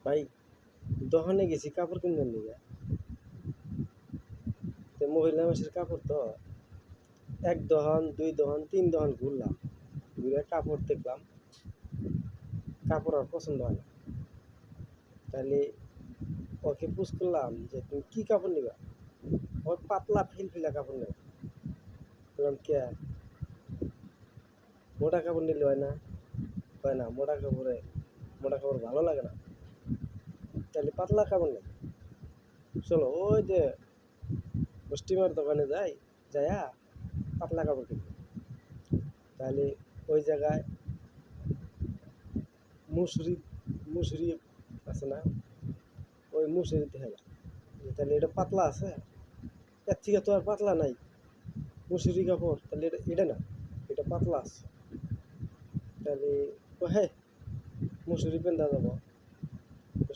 ভাই দোকানে গেছি কাপড় কিনবেন নিয়ে, তো মহিলা মানুষের কাপড় তো এক দোকান দুই দোকান তিন দোকান ঘুরলাম, ঘুরে কাপড় দেখলাম, কাপড় আর পছন্দ হয় না। তাহলে ওকে পুষ করলাম যে তুমি কি কাপড় নিবা, ওর পাতলা ফিলফিলা কাপড় নেবা। বললাম কে, মোটা কাপড় নিলে হয় না, হয় না মোটা কাপড় ভালো লাগে না, তাহলে পাতলা কাপড় নেই। চলো ওই যে স্টিমার দোকানে যাইয়া পাতলা কাপড় কিনবো। তাহলে ওই জায়গায় মুসুরি মুসুরি আছে না, ওই মুসুরি দেখা যায়। তাহলে এটা পাতলা আছে, এর থেকে তো আর পাতলা নাই মুসুরি কাপড়, তাহলে এটা না, এটা পাতলা আছে। তাহলে হ্যাঁ মুসুরি পেন্দা যাব,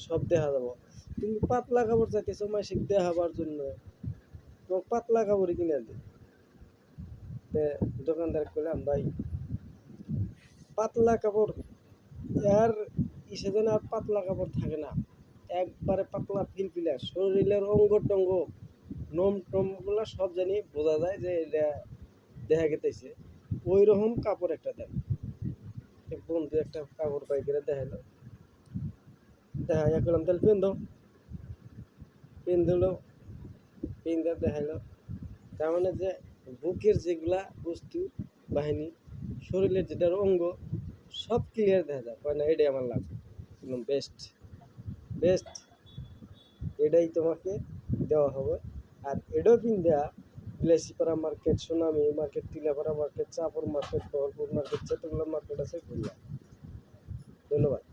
সব দেখা যাব। তুমি পাতলা কাপড় চাইতেছো মাসিক দেখাবার জন্য, তোমার পাতলা কাপড়ই কিনে দিই। দোকানদার করলাম ভাই পাতলা কাপড় আর ইসে যেন আর পাতলা কাপড় থাকে না, একবারে পাতলা ফিলফিলা শরীরের অঙ্গ টঙ্গ নোম টোমগুলো সব জানি বোঝা যায় যে এটা দেখা গেতেছে। ওই রকম কাপড় একটা দেন। বন্ধু একটা কাপড় পাইকারে দেখাইলো, দেখা করলাম তাহলে পেন দিলো, পেন দিয়ে দেখাইলো। তার মানে যে বুকের যেগুলা বস্তু বাহিনী, শরীরের যেটার অঙ্গ সব ক্লিয়ার দেখা যায়, কয় না এটাই আমার লাগবে। বেস্ট বেস্ট, এটাই তোমাকে দেওয়া হবে। আর এটাও পিন দেয়া Bilasipara market, Sunami market, Tilapara market, Chapar market, Baharpur market, Chetgula market আছে ঘুরিয়া। ধন্যবাদ।